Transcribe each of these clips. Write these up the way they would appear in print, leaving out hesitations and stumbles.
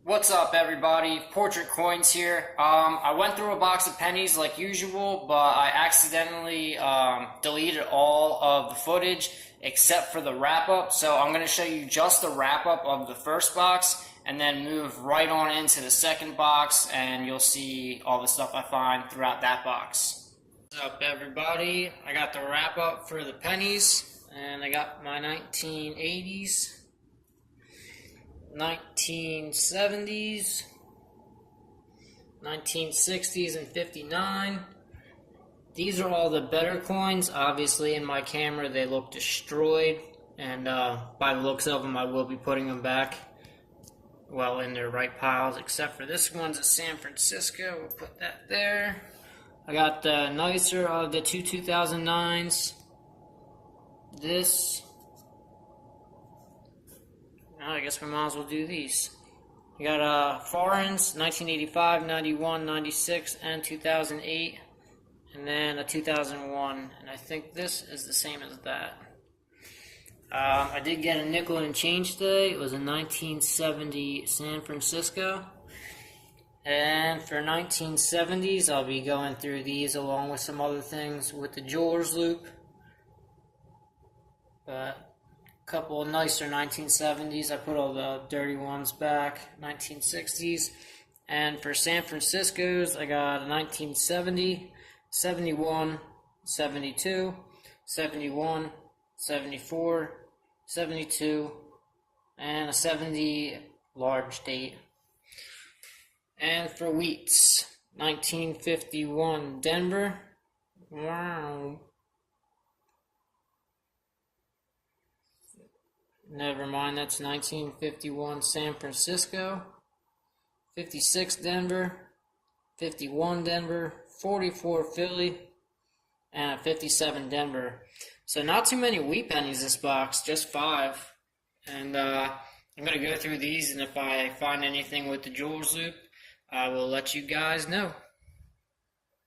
What's up, everybody? Portrait Coins here. I went through a box of pennies like usual, but I accidentally deleted all of the footage except for the wrap-up. So I'm going to show you just the wrap-up of the first box and then move right on into the second box, and you'll see all the stuff I find throughout that box. What's up, everybody? I got the wrap-up for the pennies, and I got my 1980s. 1970s, 1960s, and 59. These are all the better coins. Obviously, in my camera, they look destroyed, and by the looks of them, I will be putting them back, well, in their right piles, except for this one's a San Francisco. We'll put that there. I got the nicer of the two 2009s. This. I guess we might as well do these. We got foreigns, 1985, 91, 96, and 2008. And then a 2001. And I think this is the same as that. I did get a nickel and change today. It was a 1970 San Francisco. And for 1970s, I'll be going through these along with some other things with the jeweler's loop. But couple of nicer 1970s. I put all the dirty ones back. 1960s. And for San Francisco's, I got a 1970, 71, 72, 71, 74, 72, and a 70 large date. And for wheats, 1951 Denver. Wow. Never mind, that's 1951 San Francisco, 56 Denver, 51 Denver, 44 Philly, and 57 Denver. So not too many wheat pennies this box, just 5. And I'm going to go through these, and if I find anything with the jeweler's loop, I will let you guys know.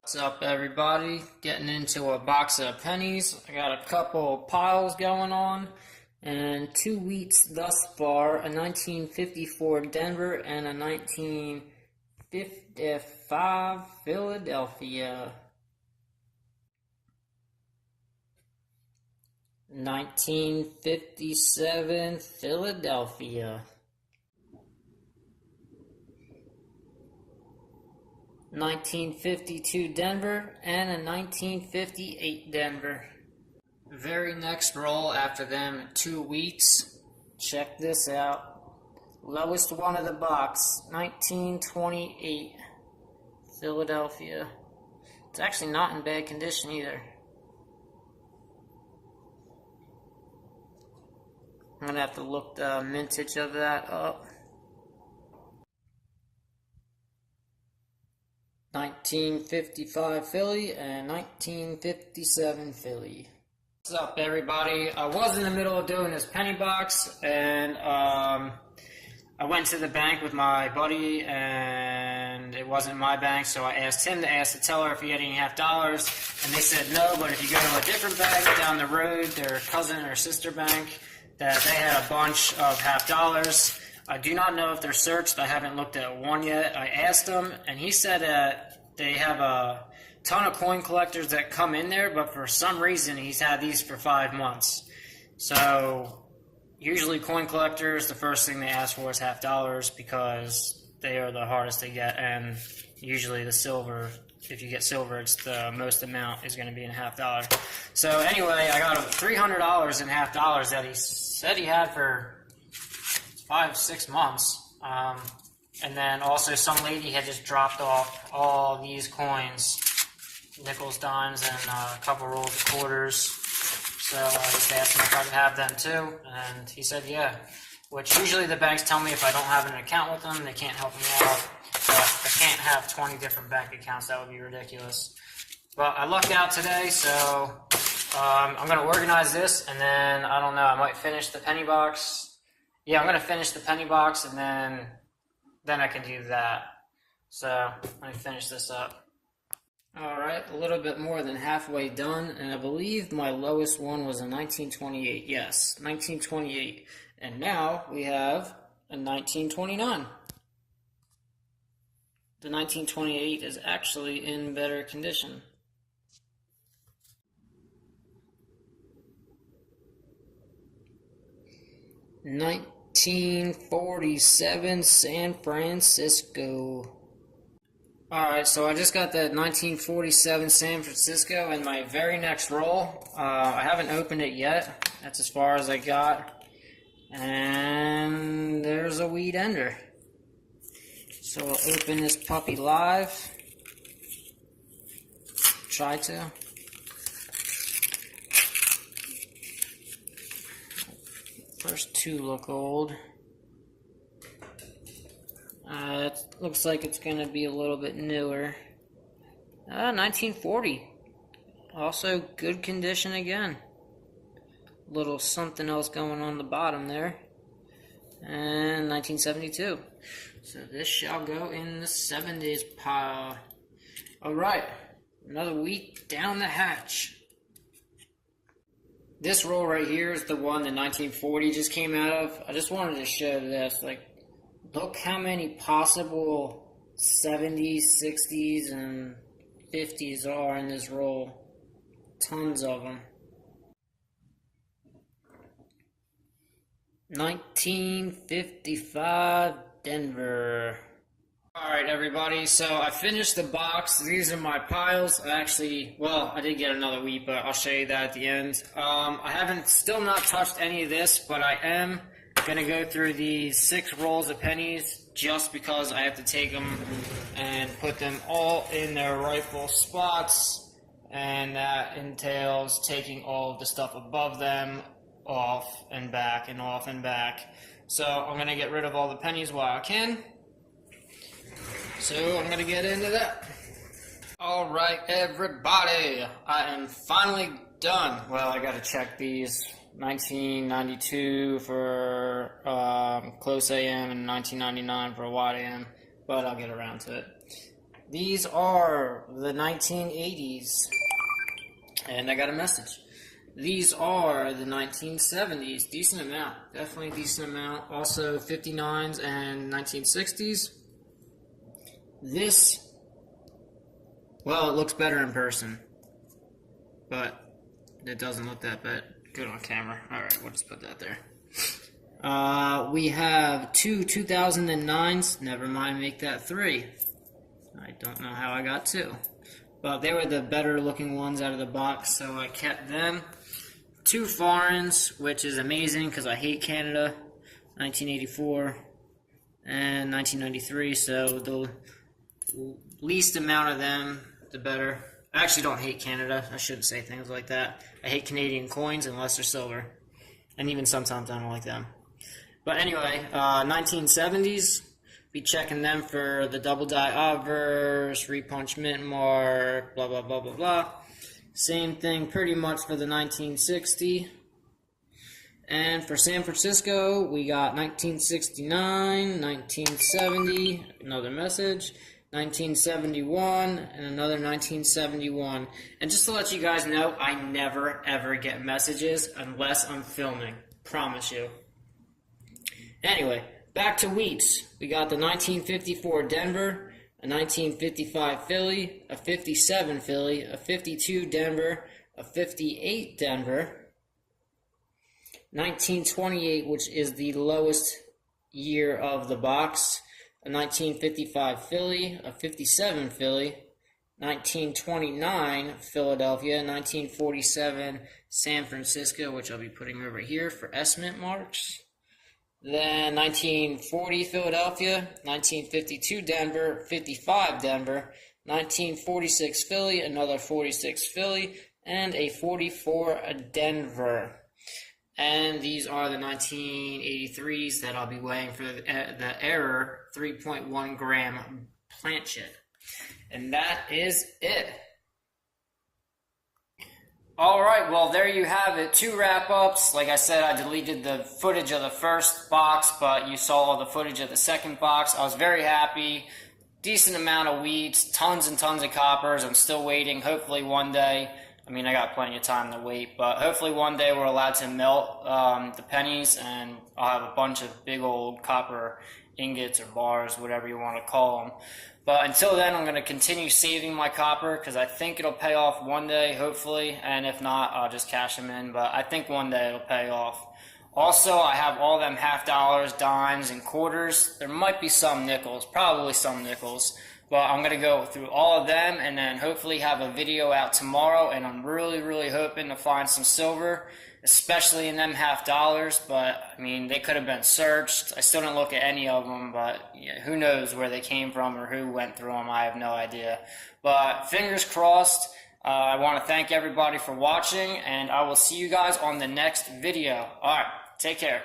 What's up, everybody? Getting into a box of pennies. I got a couple piles going on. And 2 wheats thus far, a 1954 Denver and a 1955 Philadelphia. 1957 Philadelphia. 1952 Denver and a 1958 Denver. Very next roll after them, 2 wheats. Check this out. Lowest one of the box, 1928 Philadelphia. It's actually not in bad condition either. I'm gonna have to look the mintage of that up. 1955 Philly and 1957 Philly. What's up, everybody? I was in the middle of doing this penny box, and I went to the bank with my buddy, and it wasn't my bank, so I asked him to ask the teller if he had any $half, and they said no, but if you go to a different bank down the road, their cousin or sister bank, that they had a bunch of $half. I do not know if they're searched. I haven't looked at one yet. I asked him, and he said that they have a ton of coin collectors that come in there, but for some reason he's had these for 5 months. So usually coin collectors, the first thing they ask for is $half because they are the hardest to get, and usually the silver, if you get silver, it's the most amount is going to be in $half. So anyway, I got $300 in $half that he said he had for 5-6 months. And then also some lady had just dropped off all these coins, nickels, dimes, and a couple rolls of quarters. So I just asked him if I could have them too, and he said yeah. Which usually the banks tell me if I don't have an account with them, they can't help me out. But I can't have 20 different bank accounts, that would be ridiculous. But I lucked out today, so I'm going to organize this, and then, I don't know, I might finish the penny box. Yeah, I'm going to finish the penny box, and then I can do that. So let me finish this up. Alright, a little bit more than halfway done, and I believe my lowest one was a 1928. Yes, 1928. And now we have a 1929. The 1928 is actually in better condition. $1947 San Francisco. Alright, so I just got that 1947 San Francisco in my very next roll. I haven't opened it yet. That's as far as I got. And there's a weed ender. So I'll open this puppy live. Try to. First two look old. It looks like it's going to be a little bit newer. 1940. Also good condition again. Little something else going on the bottom there. And 1972. So this shall go in the 70s pile. Alright, another week down the hatch. This roll right here is the one that 1940 just came out of. I just wanted to show this. Like, look how many possible 70s, 60s, and 50s are in this roll. Tons of them. 1955 Denver. Alright everybody, so I finished the box. These are my piles. I did get another wheat, but I'll show you that at the end. I haven't still not touched any of this, but I am gonna go through these 6 rolls of pennies just because I have to take them and put them all in their rightful spots, and that entails taking all of the stuff above them off and back and off and back. So I'm gonna get rid of all the pennies while I can. So I'm gonna get into that. Alright everybody, I am finally done. Well, I gotta check these. 1992 for close AM and 1999 for wide AM, but I'll get around to it. These are the 1980s, and I got a message. These are the 1970s, decent amount, definitely a decent amount. Also 59s and 1960s. This, well, it looks better in person, but it doesn't look that bad. Good on camera. Alright, we'll just put that there. We have 2 2009s. Never mind, make that 3. I don't know how I got 2. But they were the better looking ones out of the box, so I kept them. 2 foreigns, which is amazing because I hate Canada. 1984 and 1993, so the least amount of them, the better. I actually don't hate Canada. I shouldn't say things like that. I hate Canadian coins unless they're silver. And even sometimes I don't like them. But anyway, 1970s. Be checking them for the double die obverse, repunch mint mark, blah, blah, blah, blah, blah. Same thing pretty much for the 1960. And for San Francisco, we got 1969, 1970, another message. 1971 and another 1971. And just to let you guys know, I never ever get messages unless I'm filming. Promise you. Anyway, back to wheats. We got the 1954 Denver, a 1955 Philly, a 57 Philly, a 52 Denver, a 58 Denver, 1928, which is the lowest year of the box, a 1955 Philly, a 57 Philly, 1929 Philadelphia, 1947 San Francisco, which I'll be putting over here for S-mint marks. Then 1940 Philadelphia, 1952 Denver, 55 Denver, 1946 Philly, another 46 Philly, and a 44 Denver. And these are the 1983s that I'll be weighing for the error 3.1 gram plant chip. And that is it. Alright, well there you have it. 2 wrap-ups. Like I said, I deleted the footage of the first box, but you saw all the footage of the second box. I was very happy. Decent amount of wheats, tons and tons of coppers. I'm still waiting. Hopefully one day. I mean, I got plenty of time to wait, but hopefully one day we're allowed to melt the pennies, and I'll have a bunch of big old copper ingots or bars, whatever you want to call them. But until then, I'm going to continue saving my copper because I think it'll pay off one day, hopefully. And if not, I'll just cash them in. But I think one day it'll pay off. Also, I have all them half dollars, dimes, and quarters. There might be some nickels, probably some nickels. But I'm going to go through all of them and then hopefully have a video out tomorrow. And I'm really, really hoping to find some silver, especially in them half dollars. But, I mean, they could have been searched. I still didn't look at any of them, but yeah, who knows where they came from or who went through them. I have no idea. But fingers crossed. I want to thank everybody for watching, and I will see you guys on the next video. All right, take care.